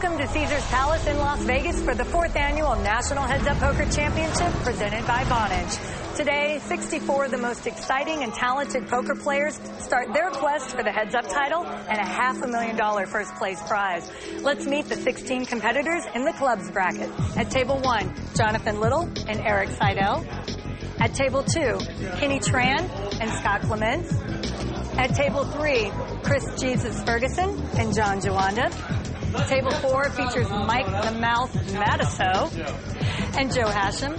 Welcome to Caesars Palace in Las Vegas for the 4th Annual National Heads Up Poker Championship presented by Vonage. Today, 64 of the most exciting and talented poker players start their quest for the Heads Up title and a $500,000 first place prize. Let's meet the 16 competitors in the clubs bracket. At table 1, Jonathan Little and Eric Seidel. At table 2, Kenny Tran and Scott Clements. At table 3, Chris Jesus Ferguson and John Jawanda. Table 4 features Mike the Mouth Matisow and Joe Hashim.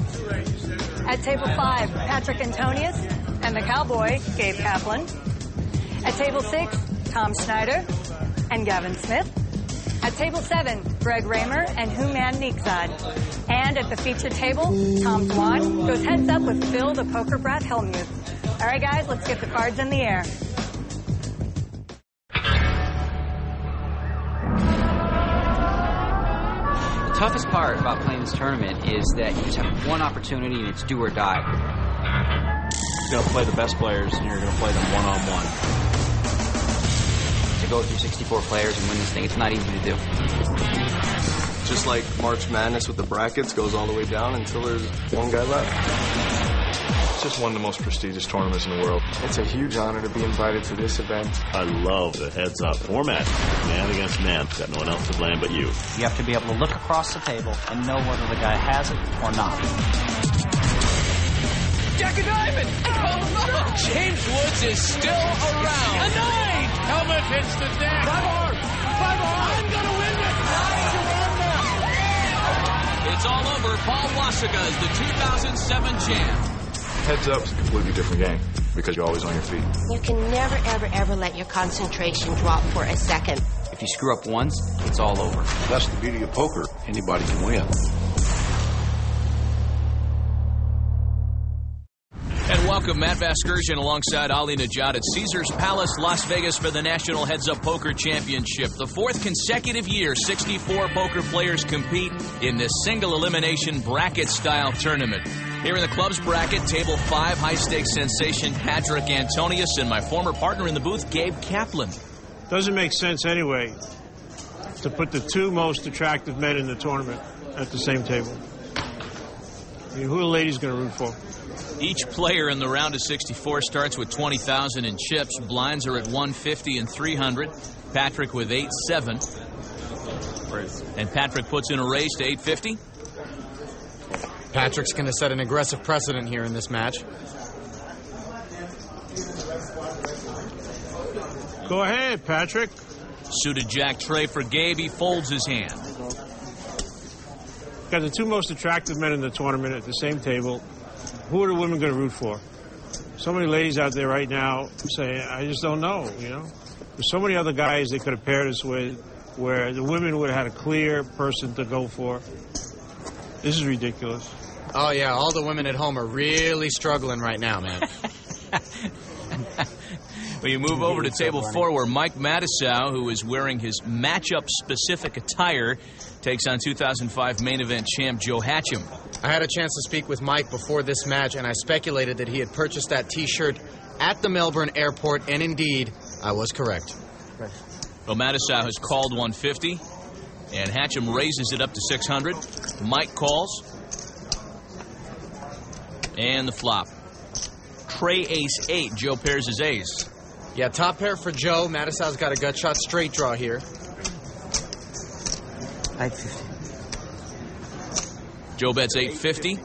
At table 5, Patrick Antonius and the Cowboy, Gabe Kaplan. At table 6, Tom Schneider and Gavin Smith. At table 7, Greg Raymer and Human Nikzad. And at the featured table, Tom Dwan goes heads up with Phil the Poker Brat Hellmuth. All right, guys, let's get the cards in the air. The toughest part about playing this tournament is that you just have one opportunity and it's do or die. You're going to play the best players and you're going to play them one-on-one. To go through 64 players and win this thing, it's not easy to do. Just like March Madness with the brackets goes all the way down until there's one guy left. It's just one of the most prestigious tournaments in the world. It's a huge honor to be invited to this event. I love the heads-up format. Man against man. Got no one else to blame but you. You have to be able to look across the table and know whether the guy has it or not. Jack of diamond! Oh, no! James Woods is still around. A 9! Helmet hits the deck. 5 more! I'm gonna win this! It's all over. Paul Wassiga is the 2007 champ. Heads Up's a completely different game because you're always on your feet. You can never, ever, ever let your concentration drop for a second. If you screw up once, it's all over. That's the beauty of poker. Anybody can win. And welcome Matt Vasgersian alongside Ali Najad at Caesars Palace, Las Vegas for the National Heads Up Poker Championship. The 4th consecutive year, 64 poker players compete in this single elimination bracket-style tournament. Here in the clubs bracket, table 5, high-stakes sensation Patrick Antonius and my former partner in the booth, Gabe Kaplan. Doesn't make sense anyway to put the 2 most attractive men in the tournament at the same table. I mean, who are the ladies going to root for? Each player in the round of 64 starts with 20,000 in chips. Blinds are at 150 and 300. Patrick with 8-7. And Patrick puts in a raise to 850. Patrick's going to set an aggressive precedent here in this match. Go ahead, Patrick. Suited jack tray for Gabe. He folds his hand. Got the 2 most attractive men in the tournament at the same table. Who are the women going to root for? So many ladies out there right now saying, I just don't know, you know? There's so many other guys they could have paired us with where the women would have had a clear person to go for. This is ridiculous. Oh, yeah, all the women at home are really struggling right now, man. Well, you move over to table 4 where Mike Matisow, who is wearing his matchup-specific attire, takes on 2005 main event champ Joe Hashim. I had a chance to speak with Mike before this match, and I speculated that he had purchased that T-shirt at the Melbourne airport, and indeed, I was correct. Well, Matisow has called 150, and Hashim raises it up to 600. Mike calls. And the flop. Tray ace-8. Joe pairs his ace. Yeah, top pair for Joe. Matisow's got a gut shot straight draw here. 850. Joe bets 850.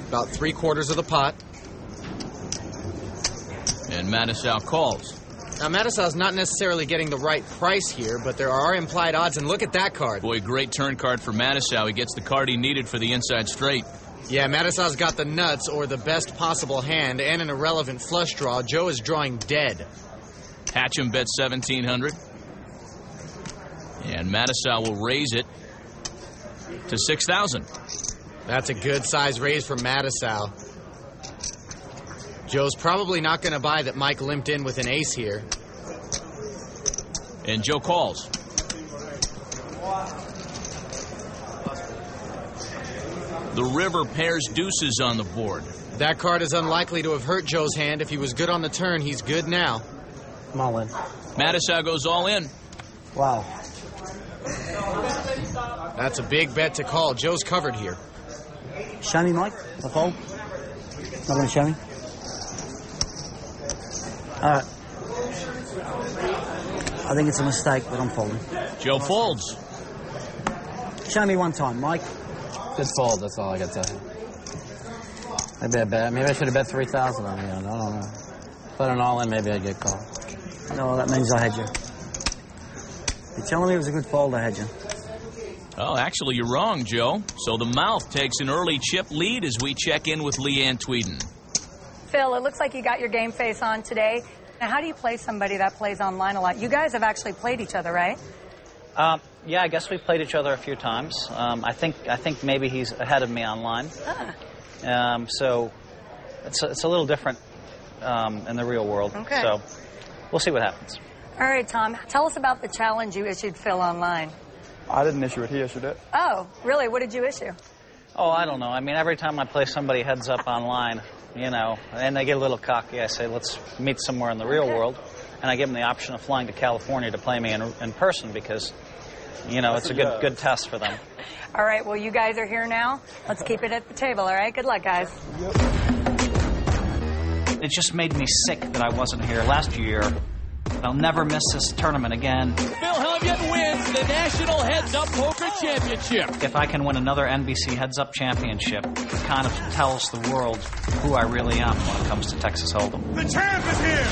About 3/4 of the pot. And Matisow calls. Now, Matisow's not necessarily getting the right price here, but there are implied odds, and look at that card. Boy, great turn card for Matisow. He gets the card he needed for the inside straight. Yeah, Matisow's got the nuts, or the best possible hand, and an irrelevant flush draw. Joe is drawing dead. Hashim bets 1,700. And Matisow will raise it to 6,000. That's a good size raise for Matisow. Joe's probably not going to buy that Mike limped in with an ace here. And Joe calls. The river pairs deuces on the board. That card is unlikely to have hurt Joe's hand. If he was good on the turn, he's good now. I'm all in. Matisow goes all in. Wow. That's a big bet to call. Joe's covered here. Show me, Mike. The fold. Not going to show me. All right. I think it's a mistake, but I'm folding. Joe folds. Show me one time, Mike. Just fold. That's all I got to tell you. Maybe I should have bet 3,000 on the end. I don't know. Put an all in, maybe I'd get called. No, that means I had you. You're telling me it was a good fold, I had you. Oh, actually, you're wrong, Joe. So the mouth takes an early chip lead as we check in with Leanne Tweeden. Phil, it looks like you got your game face on today. Now, how do you play somebody that plays online a lot? You guys have actually played each other, right? Yeah, I guess we've played each other a few times. I think maybe he's ahead of me online. So it's a little different in the real world. Okay. So we'll see what happens. All right, Tom, tell us about the challenge you issued Phil online. I didn't issue it. He issued it. Oh, really? What did you issue? Oh, I don't know. I mean, every time I play somebody heads up online, you know, and they get a little cocky, I say, let's meet somewhere in the real world. And I give them the option of flying to California to play me in person because, you know, it's a good test for them. All right, well, you guys are here now. Let's keep it at the table, all right? Good luck, guys. It just made me sick that I wasn't here last year. I'll never miss this tournament again. Phil Hellmuth wins the National Heads Up Poker Championship. If I can win another NBC Heads Up Championship, it kind of tells the world who I really am when it comes to Texas Hold'em. The champ is here!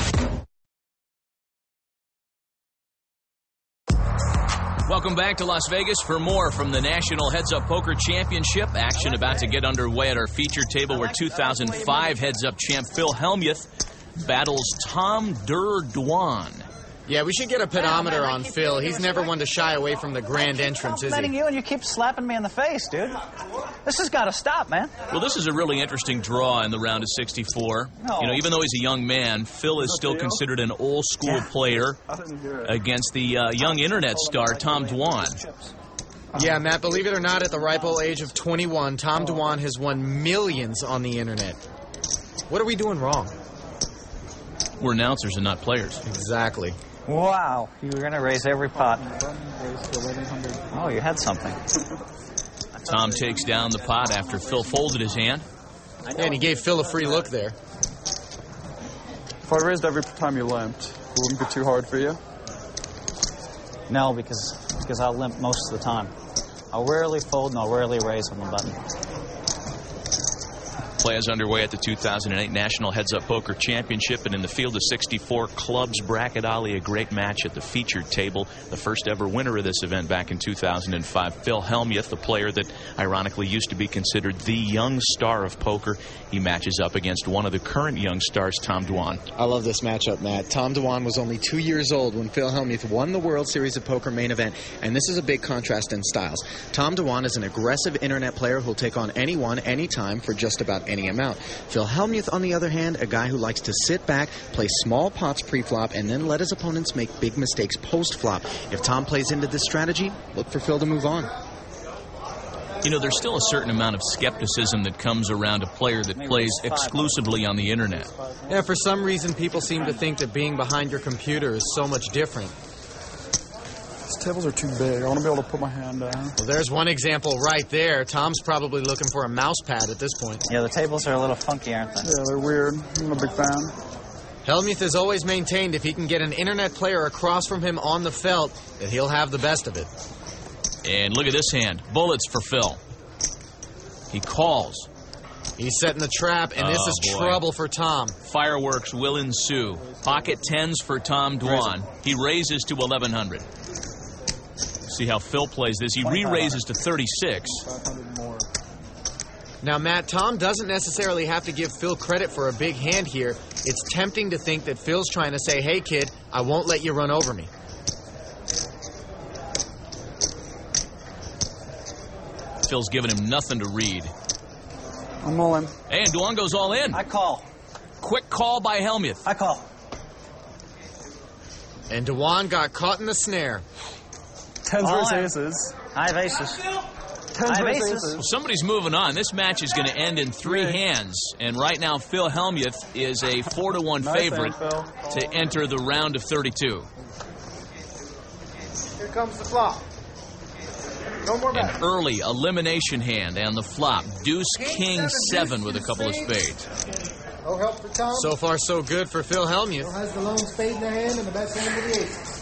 Welcome back to Las Vegas for more from the National Heads Up Poker Championship. Action about to get underway at our featured table where 2005 Heads Up champ Phil Hellmuth battles Tom Durdwan. Yeah, we should get a pedometer on Phil. He's never one to shy away from the grand entrance, is he? You and you keep slapping me in the face, dude. This has got to stop, man. Well, this is a really interesting draw in the round of 64. No. You know, even though he's a young man, Phil is still considered an old-school player against the young internet star, Tom Dwan. Yeah, Matt, believe it or not, at the ripe old age of 21, Tom Dwan has won millions on the internet. What are we doing wrong? We're announcers and not players. Exactly. Wow, you were going to raise every pot. Oh, you had something. Tom takes down the pot after Phil folded his hand. And he gave Phil a free look there. If I raised every time you limped, it wouldn't be too hard for you? No, because I'll limp most of the time. I'll rarely fold and I'll rarely raise on the button. Play is underway at the 2008 National Heads Up Poker Championship, and in the field of 64 clubs, Bracket Ali, a great match at the featured table. The first ever winner of this event back in 2005, Phil Hellmuth, the player that ironically used to be considered the young star of poker. He matches up against one of the current young stars, Tom Dwan. I love this matchup, Matt. Tom Dwan was only 2 years old when Phil Hellmuth won the World Series of Poker main event, and this is a big contrast in styles. Tom Dwan is an aggressive internet player who'll take on anyone, anytime, for just about any amount. Phil Hellmuth, on the other hand, a guy who likes to sit back, play small pots pre-flop, and then let his opponents make big mistakes post-flop. If Tom plays into this strategy, look for Phil to move on. You know, there's still a certain amount of skepticism that comes around a player that plays exclusively on the internet. Yeah, for some reason, people seem to think that being behind your computer is so much different. These tables are too big. I want to be able to put my hand down. Well, there's one example right there. Tom's probably looking for a mouse pad at this point. Yeah, the tables are a little funky, aren't they? Yeah, they're weird. I'm a big fan. Hellmuth has always maintained if he can get an internet player across from him on the felt, that he'll have the best of it. And look at this hand. Bullets for Phil. He calls. He's setting the trap, and this is trouble for Tom. Fireworks will ensue. Pocket tens for Tom Dwan. He raises to 1,100. See how Phil plays this. He re-raises to 36. Now, Matt, Tom doesn't necessarily have to give Phil credit for a big hand here. It's tempting to think that Phil's trying to say, hey, kid, I won't let you run over me. Phil's giving him nothing to read. I'm all in. And Dwan goes all in. I call. Quick call by Hellmuth. I call. And Dwan got caught in the snare. Tens versus aces. I have aces. Tens versus aces. Well, somebody's moving on. This match is going to end in 3 hands. And right now, Phil Hellmuth is a 4-1 favorite to enter the round of 32. Here comes the flop. No more bets. An early elimination hand and the flop. Deuce, King, 7 with a couple of spades. No help for Tom. So far, so good for Phil Hellmuth. Still has the lone spade in the hand and the best hand with the aces.